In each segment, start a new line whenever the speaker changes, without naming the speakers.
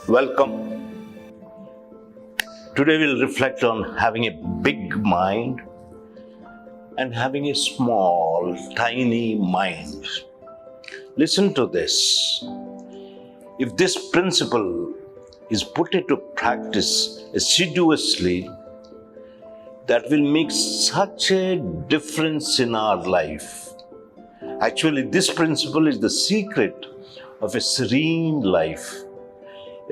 Welcome. Today we'll reflect on having a big mind and having a small, tiny mind. Listen to this. If this principle is put into practice assiduously, that will make such a difference in our life. Actually, this principle is the secret of a serene life,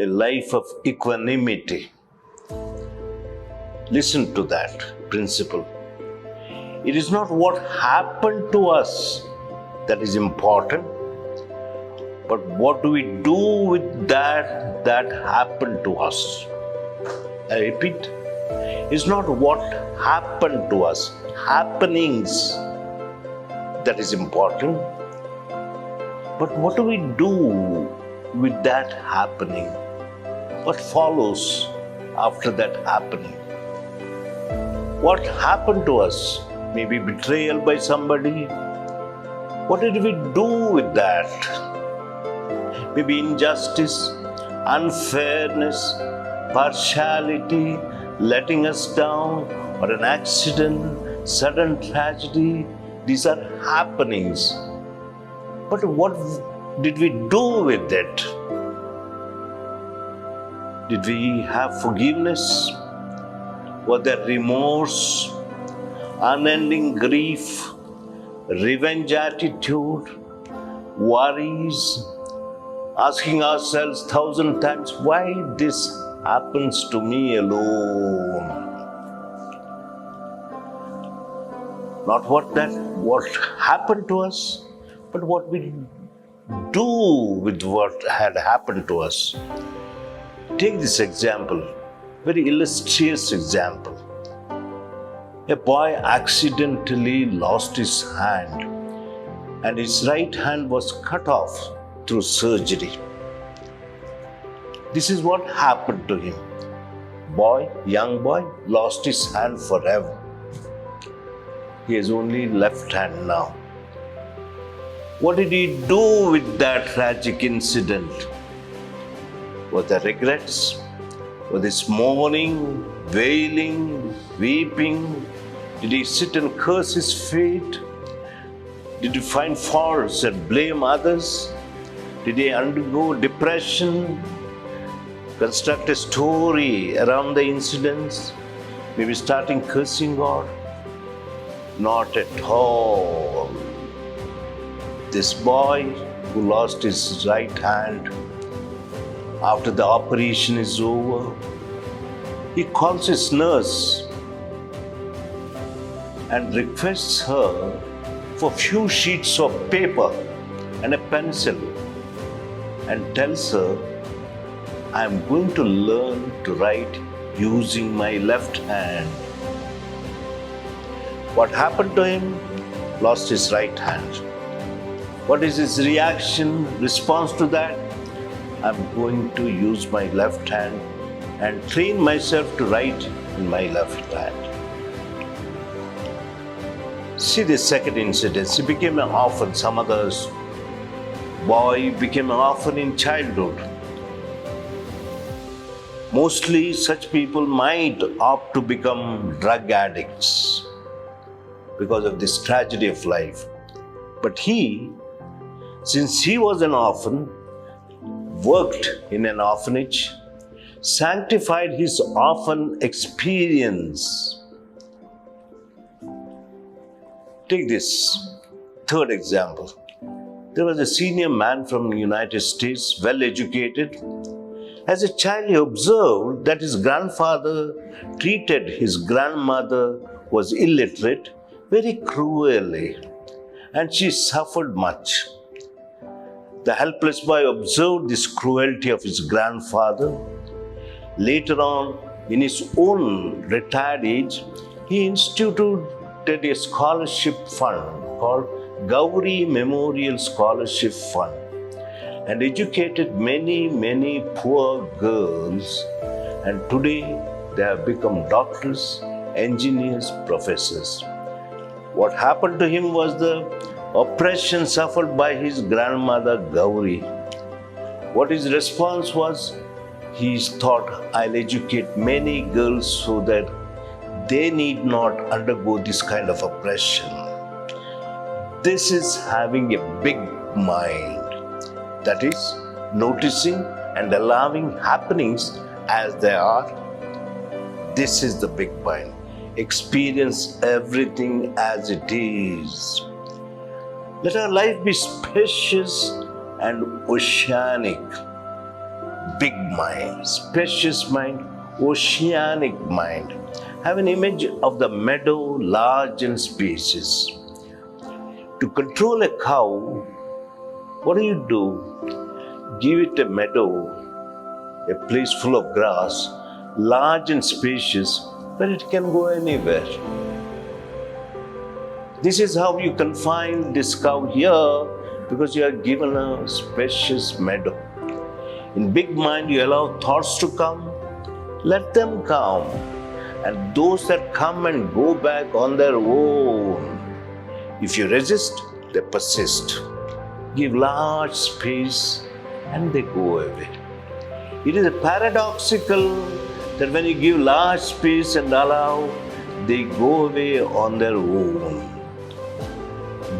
a life of equanimity. Listen to that principle. It is not what happened to us that is important, but what do we do with that happened to us. I repeat, it's not what happened to us, happenings that is important, but what do we do with that happening? What follows after that happening? What happened to us? Maybe betrayal by somebody. What did we do with that? Maybe injustice, unfairness, partiality, letting us down, or an accident, sudden tragedy. These are happenings. But what did we do with it? Did we have forgiveness? Was there remorse, unending grief, revenge attitude, worries, asking ourselves 1,000 times, why this happens to me alone? Not what happened to us, but what we do with what had happened to us. Take this example, very illustrious example. A boy accidentally lost his hand and his right hand was cut off through surgery. This is what happened to him. Young boy, lost his hand forever. He has only left hand now. What did he do with that tragic incident? Were there regrets? Was this mourning, wailing, weeping? Did he sit and curse his fate? Did he find faults and blame others? Did he undergo depression? Construct a story around the incidents? Maybe starting cursing God? Not at all. This boy who lost his right hand, after the operation is over, he calls his nurse and requests her for few sheets of paper and a pencil and tells her, I am going to learn to write using my left hand. What happened to him? Lost his right hand. What is his response to that? I'm going to use my left hand and train myself to write in my left hand. See this second incident. He became an orphan. Some others boy became an orphan in childhood. Mostly such people might opt to become drug addicts because of this tragedy of life. But he, since he was an orphan, worked in an orphanage, sanctified his orphan experience. Take this third example. There was a senior man from the United States, well educated. As a child, he observed that his grandfather treated his grandmother, who was illiterate, very cruelly, and she suffered much. The helpless boy observed this cruelty of his grandfather. Later on, in his own retired age, he instituted a scholarship fund called Gauri Memorial Scholarship Fund and educated many, many poor girls. And today they have become doctors, engineers, professors. What happened to him was the oppression suffered by his grandmother Gauri. What his response was, he thought, I'll educate many girls so that they need not undergo this kind of oppression. This is having a big mind. That is, noticing and allowing happenings as they are. This is the big mind. Experience everything as it is. Let our life be spacious and oceanic. Big mind, spacious mind, oceanic mind. Have an image of the meadow, large and spacious. To control a cow, what do? Give it a meadow, a place full of grass, large and spacious, where it can go anywhere. This is how you confine this cow here, because you are given a spacious meadow. In big mind, you allow thoughts to come, let them come. And those that come and go back on their own. If you resist, they persist. Give large space and they go away. It is paradoxical that when you give large space and allow, they go away on their own.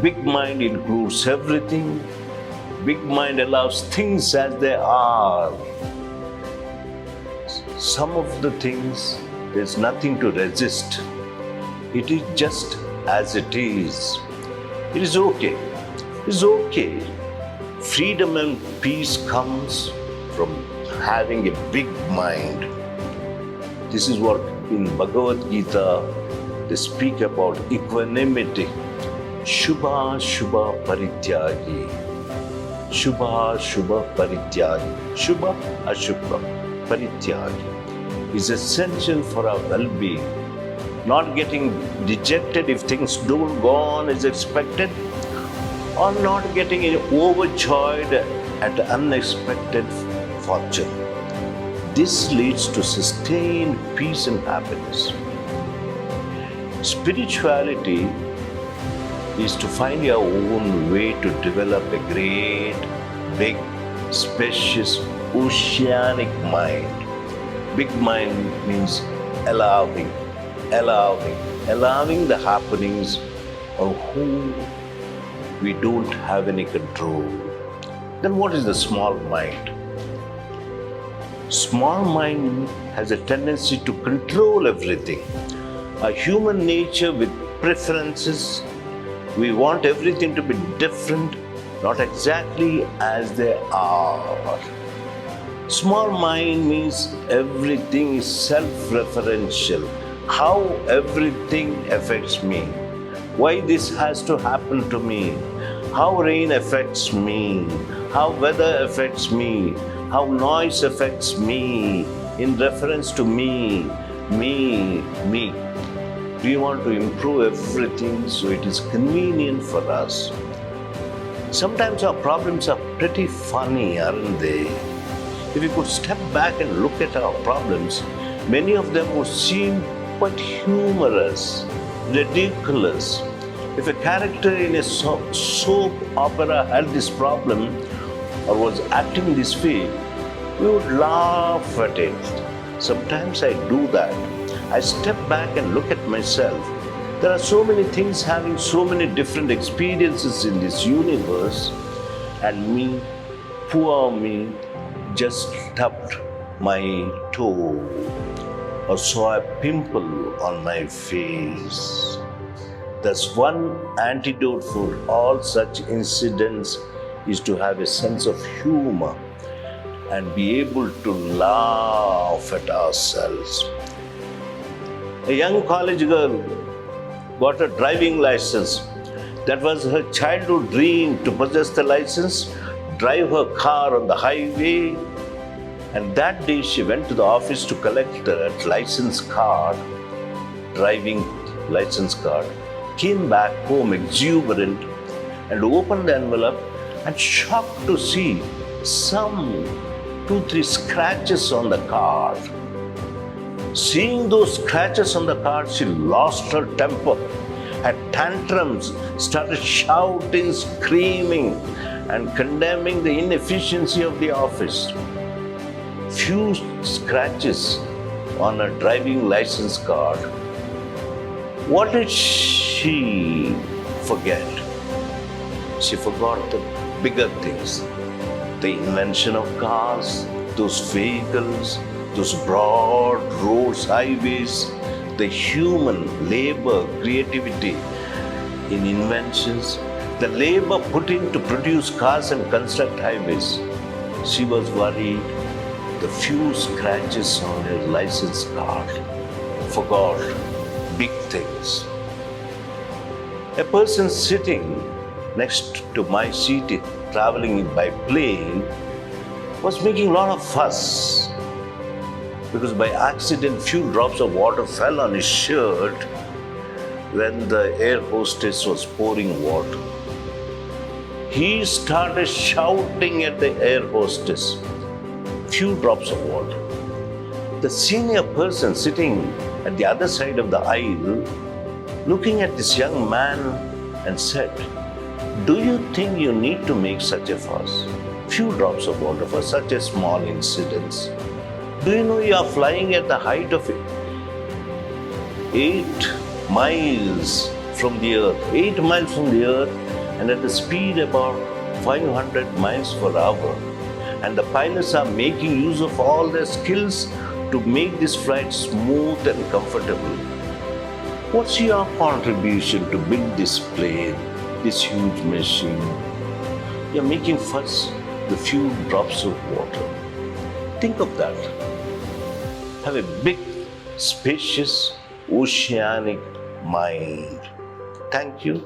Big mind includes everything. Big mind allows things as they are. Some of the things, there's nothing to resist. It is just as it is. It is okay. It is okay. Freedom and peace comes from having a big mind. This is what in Bhagavad Gita they speak about equanimity. Shubha Shubha Parityagi. Shubha Shubha Parityagi. Shubha Ashubha Parityagi is essential for our well-being. Not getting dejected if things don't go on as expected, or not getting overjoyed at unexpected fortune. This leads to sustained peace and happiness. Spirituality is to find your own way to develop a great, big, spacious, oceanic mind. Big mind means allowing the happenings of whom we don't have any control. Then what is the small mind? Small mind has a tendency to control everything. A human nature with preferences. We want everything to be different, not exactly as they are. Small mind means everything is self-referential. How everything affects me. Why this has to happen to me. How rain affects me. How weather affects me. How noise affects me in reference to me. We want to improve everything so it is convenient for us. Sometimes our problems are pretty funny, aren't they? If we could step back and look at our problems, many of them would seem quite humorous, ridiculous. If a character in a soap opera had this problem or was acting this way, we would laugh at it. Sometimes I do that. I step back and look at myself. There are so many things having so many different experiences in this universe, and me, poor me, just stubbed my toe or saw a pimple on my face. Thus, one antidote for all such incidents is to have a sense of humor and be able to laugh at ourselves. A young college girl got a driving license. That was her childhood dream, to possess the license, drive her car on the highway. And that day she went to the office to collect that license card, driving license card, came back home exuberant and opened the envelope and shocked to see some 2-3 scratches on the card. Seeing those scratches on the card, she lost her temper, had tantrums, started shouting, screaming, and condemning the inefficiency of the office. Few scratches on a driving license card. What did she forget? She forgot the bigger things. The invention of cars, those vehicles, those broad roads, highways, the human labor, creativity in inventions, the labor put in to produce cars and construct highways. She was worried. The few scratches on her license card, forgot big things. A person sitting next to my seat traveling by plane was making a lot of fuss because by accident few drops of water fell on his shirt when the air hostess was pouring water. He started shouting at the air hostess. Few drops of water. The senior person sitting at the other side of the aisle, looking at this young man and said, "Do you think you need to make such a fuss? Few drops of water for such a small incident. Do you know you are flying at the height of 8 miles from the earth, 8 miles from the earth, and at the speed about 500 miles per hour. And the pilots are making use of all their skills to make this flight smooth and comfortable. What's your contribution to build this plane, this huge machine? You're making fuss the few drops of water. Think of that. Have a big, spacious, oceanic mind. Thank you.